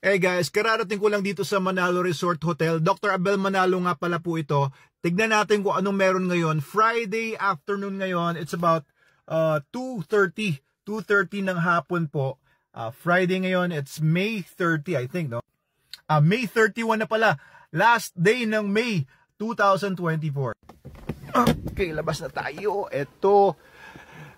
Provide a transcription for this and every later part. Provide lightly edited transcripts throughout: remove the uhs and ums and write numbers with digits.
Hey guys, kararating ko lang dito sa Manalo Resort Hotel. Dr. Abel Manalo nga pala po ito. Tignan natin kung anong meron ngayon. Friday afternoon ngayon. It's about 2:30 ng hapon po. Friday ngayon, it's May 30 I think, no? May 31 na pala. Last day ng May 2024. Okay, labas na tayo. Ito.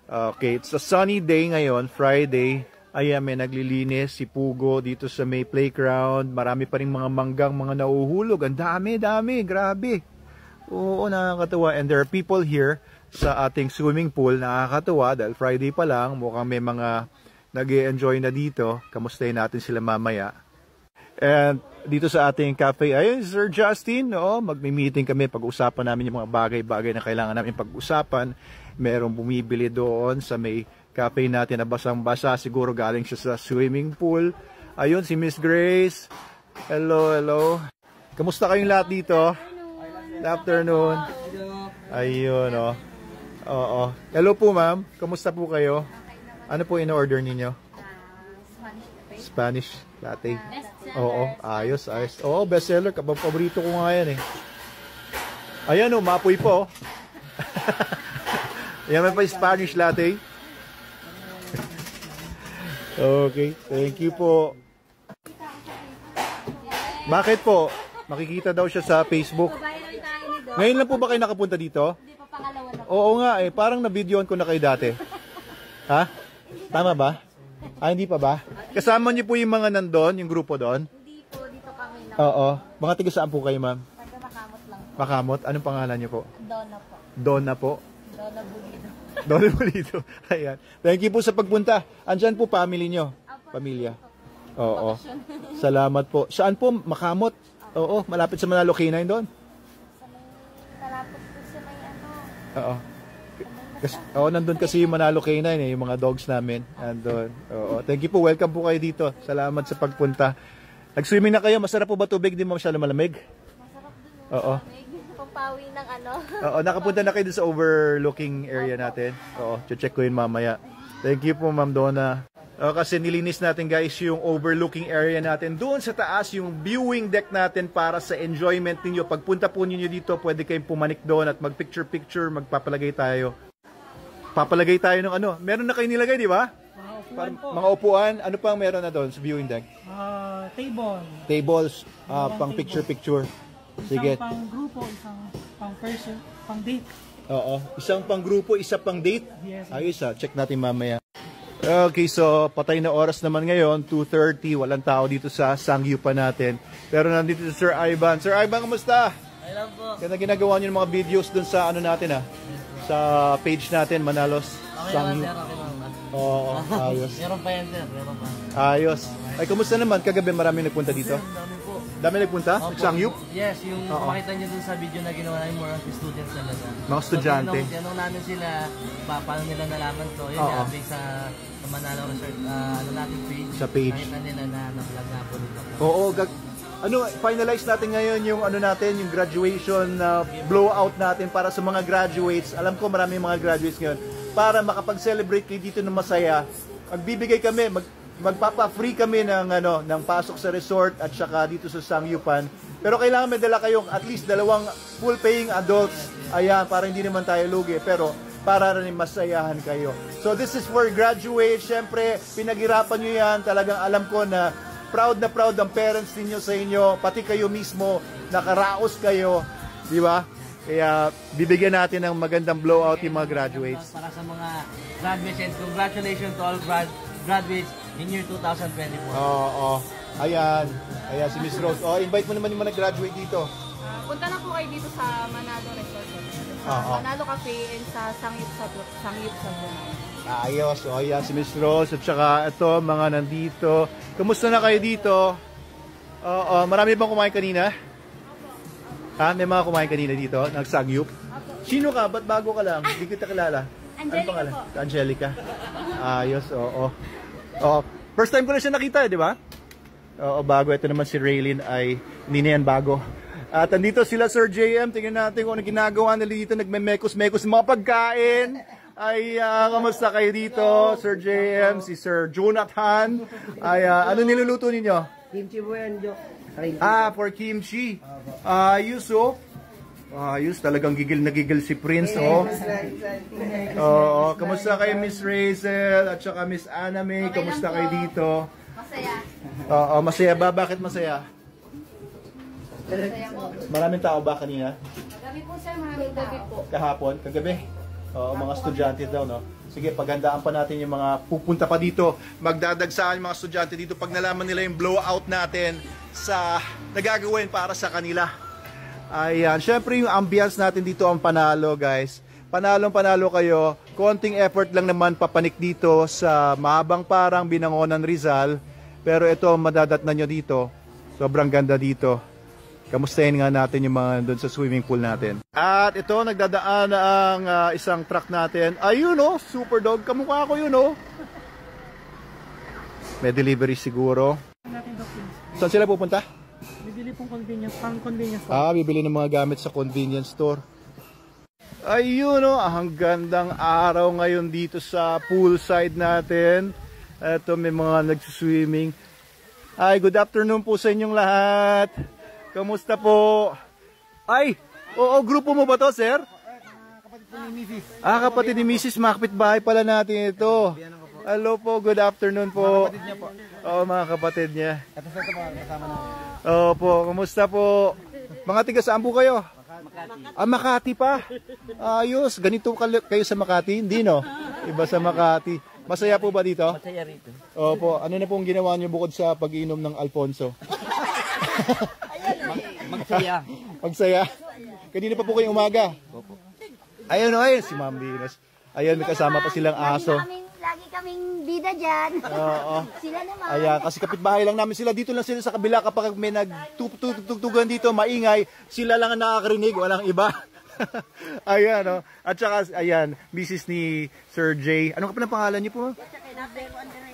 Okay, it's a sunny day ngayon, Friday. Ayan, may naglilinis si Pugo dito sa may playground. Marami pa rin mga manggang, mga nauhulog. Ang dami, grabe. Oo, nakakatuwa. And there are people here sa ating swimming pool. Nakakatuwa dahil Friday pa lang. Mukhang may mga nag-e-enjoy na dito. Kamustahin natin sila mamaya. And dito sa ating cafe, ayun, Sir Justin, no? Magmi-meeting kami. Pag-usapan namin yung mga bagay-bagay na kailangan namin pag-usapan. Merong bumibili doon sa may cafe natin na basang-basa, siguro galing siya sa swimming pool. Ayun, si Miss Grace. Hello, hello. Kamusta kayong lahat dito? Good afternoon. Ayun, oh. Oo. Hello po, ma'am. Kamusta po kayo? Ano po in-order ninyo? Spanish latte. Oo, ayos, ayos. Oo, bestseller. Paborito ko nga yan eh. Ayan, oh, mapoy po. Ayan, may pa Spanish latte. Okay, thank you po. Bakit po? Makikita daw siya sa Facebook. Ngayon lang po ba kayo nakapunta dito? Hindi pa, pangalawa na po. Oo nga eh, parang na-videoan ko na kayo dati. Ha? Tama ba? Hindi pa ba? Kasama niyo po yung mga nandun, yung grupo doon? Hindi po, dito kami lang. Oo. Mga tiga saan po kayo, ma'am? Taga Makamot lang po. Makamot? Anong pangalan niyo po? Donna po. Donna po? Donna Bulido. Donna Bulido. Ayan. Thank you po sa pagpunta. Andyan po family niyo? Pamilya. Oo. Salamat po. Saan po? Makamot? Oo. Malapit sa Manalo K9 doon? Malapit po sa may ano. Oo. Oo, nandun kasi yung Manalo K9 eh, yung mga dogs namin. Nandun. Oo. Thank you po. Welcome po kayo dito. Salamat sa pagpunta. Nag-swimming na kayo. Masarap po ba tubig? Di mo masyado malamig? Masarap dun. Oo. Pampawi ng ano. Oo, nakapunta na kayo dun sa overlooking area natin. Oo, check ko yun mamaya. Thank you po, Ma'am Donna. Kasi nilinis natin guys yung overlooking area natin. Doon sa taas yung viewing deck natin para sa enjoyment ninyo. Pagpunta po ninyo dito, pwede kayong pumanik doon at mag-picture-picture, magpapalagay tayo. Papalagay tayo ng ano. Meron na kayo nilagay, di ba? Mga upuan. Ano pang meron na doon sa viewing deck? Table. Tables, pang picture-picture. Sige. Isang pang grupo, isang pang person, pang date. Oo. Isang pang grupo, isa pang date. Yes. Ayos check natin mamaya. Okay, so patay na oras naman ngayon, 2:30, walang tao dito sa Sangyupan natin. Pero nandito si Sir Ivan. Sir Ivan, kamusta? Hello po. Kaya ginagawa niyo ng mga videos dun sa ano natin sa page natin, Manalos Sangyup. Oo, ayos. Meron pa yan sir, meron pa. Ayos. Ay, kamusta naman? Kagabi marami nagpunta dito? Dami po. Dami nagpunta? Sangyup? Yes, yung makita nyo dun sa video na ginawa namin, more of students talaga. Mga estudyante. So, tinanong namin sila, paano nila nalaman to. Yun nga, based sa Manalo Resort, ano natin page. Sa page. Nakita nila na na-vlog na po dito. Oo, finalize natin ngayon yung ano natin, yung graduation blowout natin para sa mga graduates. Alam ko marami mga graduates ngayon. Para makapag-celebrate kayo dito ng masaya, magbibigay kami, magpapa-free kami ng pasok sa resort at saka dito sa Sangyupan. Pero kailangan may dala kayong at least 2 full-paying adults. Ayan, para hindi naman tayo lugi. Pero para rin masayahan kayo. So this is for graduates. Siyempre, pinaghirapan nyo yan. Talagang alam ko na proud ang parents ninyo sa inyo. Pati kayo mismo, nakaraos kayo. Di ba? Kaya bibigyan natin ng magandang blowout yung mga graduates. Para sa mga graduates, and congratulations to all graduates in year 2024. Oo. Ayan. Ayan si Miss Rose. Invite mo naman yung mga graduate dito. Punta na po kayo dito sa Manalo Resort. Manalo Cafe and sa Sangyup sa Bunay. Ayos. Ayan si Miss Rose. At saka ito, mga nandito. Kamusta na kayo dito? Marami bang kumain kanina? May mga kumain kanina dito? Nagsangyup? Sino ka? Ba't bago ka lang? Hindi kita kilala. Angelica ano pangalan? po. Angelica. Ayos, oo. First time ko na siya nakita, di ba? Oo, bago. Ito naman si Raylene ay hindi na yan bago. At andito sila Sir JM. Tingnan natin kung ano ginagawa nila dito. Nagme-mekos-mekos mga pagkain. Ay, kamusta kayo dito? Sir JM, si Sir Jonathan. Ay, ano niluluto ninyo? Kimchi po yan, Jo. For kimchi. Ayos, oh. Ayos, talagang gigil na gigil si Prince, oh. Oo, kamusta kayo, Miss Razel at saka Miss Aname? Kamusta kayo dito? Masaya. Oo, masaya ba? Bakit masaya? Masaya po. Maraming tao ba kanina? Kagabi po sir, maraming gabi po. Kahapon? Kagabi? Oo, mga estudyante daw, no? Sige, pagandaan pa natin yung mga pupunta pa dito. Magdadagsaan yung mga estudyante dito pag nalaman nila yung blowout natin sa nagagawin para sa kanila. Ayan, syempre yung ambience natin dito ang panalo, guys. Panalong-panalo kayo. Konting effort lang naman papanik dito sa mahabang parang Binangonan, Rizal. Pero ito, madadatnan nyo dito. Sobrang ganda dito. Kamustahin nga natin yung mga doon sa swimming pool natin. At ito, nagdadaan ang isang truck natin. Ayun, oh, Super Dog. Kamukha ko yun, oh. May delivery siguro. Natin documents. Saan sila pupunta? Bibili pong convenience, pang convenience store. Bibili ng mga gamit sa convenience store. Ayun, oh, ang gandang araw ngayon dito sa poolside natin. Ito, may mga nagsuswimming. Hi, good afternoon po sa inyong lahat. Kamusta po? Ay, oo, grupo mo ba to, sir? Kapatid po ni Mrs. Kapatid ni Mrs. Makapit bahay pala natin ito. Hello po, good afternoon po. Kapatid niya po. Oo, mga kapatid niya. Ito sa ito po, kasama namin. Opo, kamusta po? Mga tiga saan po kayo? Makati. Makati pa. Ayos, ganito kayo sa Makati? Hindi, no? Iba sa Makati. Masaya po ba dito? Masaya rito. Opo, ano na pong ginawa niyo bukod sa pag-inom ng Alfonso? Magsaya. Magsaya. Kanina pa po kayong umaga. Ayun, ayun, si Ma'am Venus. Ayun, may kasama pa silang aso. Lagi kaming bida dyan. Oo. Sila naman. Ayan, kasi kapitbahay lang namin sila. Dito lang sila sa kabila kapag may nagtugtugan dito, maingay. Sila lang ang nakakarinig, walang iba. Ayan, no? At saka, ayan, Mrs. ni Sir J. Ano ka pa ng pangalan niyo po?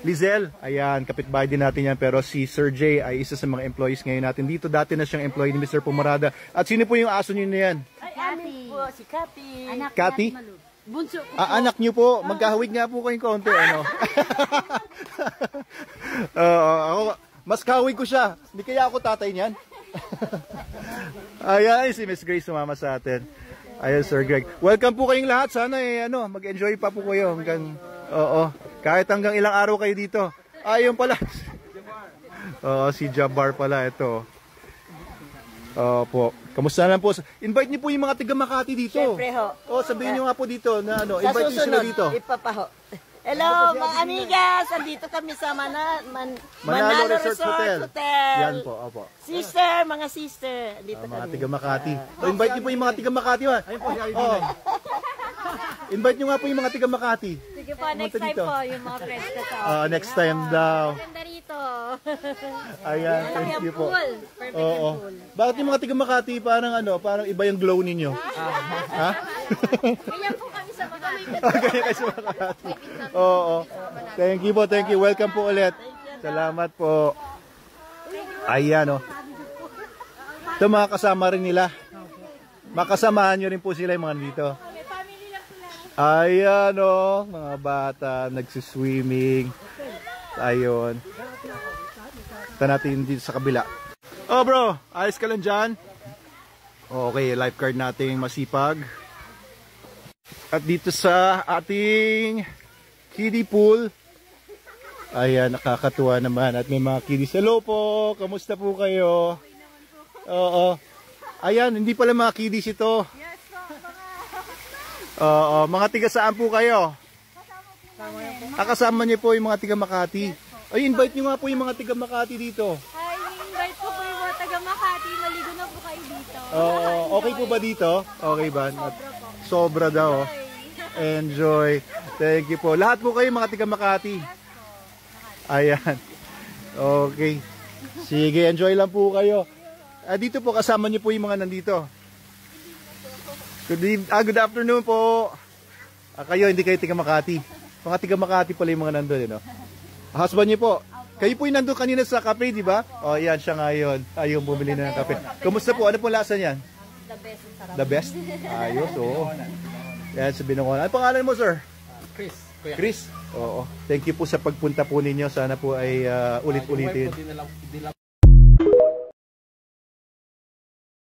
Lizelle. Ayan, kapitbahay din natin yan. Pero si Sir J ay isa sa mga employees ngayon natin dito. Dati na siyang employee ni Mr. Pumarada. At sino po yung aso niyo na yan? Amin po, si Kati. Anak Kati? Bunso. Anak niyo po. Magkahawig nga po kayong konti. Ano? Ako, mas kahawig ko siya. Hindi kaya ako tatay niyan. Ayan, si Miss Grace sumama sa atin. Ayun, Sir Greg. Welcome po kayong lahat. Sana mag-enjoy pa po kayo hanggang, kahit hanggang ilang araw kayo dito. Ayun pala. Si Jabbar pala ito. Po. Kamusta naman po? Invite niyo po yung mga taga Makati dito. Siyempre ho. Sabihin niyo nga po dito na invite Sa niyo sila susunod, dito. ipapaho. Hello, mga amigas! Andito kami sa Manalo Resort Hotel. Yan po, opo. Sister, mga sister. Andito Mga kami. taga Makati. Invite niyo po yung mga taga Makati. Ayun po, invite niyo nga po yung mga taga Makati. Sige po, next time po, yung mga friends ko sa Next time daw. Ganda rito. Ayan, thank you po. Perfect Oo. pool. Bakit yung mga taga Makati parang iba yung glow ninyo? Ha? Kaya po kami sa mga Kaya kayo sa Makati. Oo. Thank you po, thank you. Welcome po ulit. Salamat po. Ayan, Ito mga kasama rin nila. Makasamahan nyo rin po sila yung mga dito. Ayan, mga bata, nagsiswimming. Ayun. Ito natin dito sa kabila. Oh bro, ayos ka lang dyan? Okay, lifeguard nating masipag. At dito sa ating kiddie pool, ayan, nakakatuwa naman. At may mga kiddies. Hello po, kamusta po kayo? Oo. Ayan, hindi pala mga kiddies ito. Oo, mga tiga saan po kayo? Kasama niyo po yung mga tiga Makati. Ay, invite niyo nga po yung mga tiga Makati dito. Hi, invite po yung mga taga Makati. Maligo na po kayo dito. Okay po ba dito? Okay ba? Sobra daw. Enjoy. Thank you po. Lahat po kayo mga tiga Makati. Ayan. Okay. Sige, enjoy lang po kayo. Dito po kasama niyo po yung mga nandito. Good afternoon po. Kayo, hindi kayo tiga Makati. Mga tiga Makati pala yung mga nandun, Husband niyo po. Kayo po yung nandun kanina sa kape, di ba? Yan siya ngayon. Ayun, bumili na ng kape. Kumusta po? Ano po lasa niyan? The best. Sarap. The best? Ayos, oo. Yan, sa Binangonan. Ano pangalan mo, sir? Chris. Chris? Oo. Thank you po sa pagpunta po ninyo. Sana po ay ulit-ulitin. Di na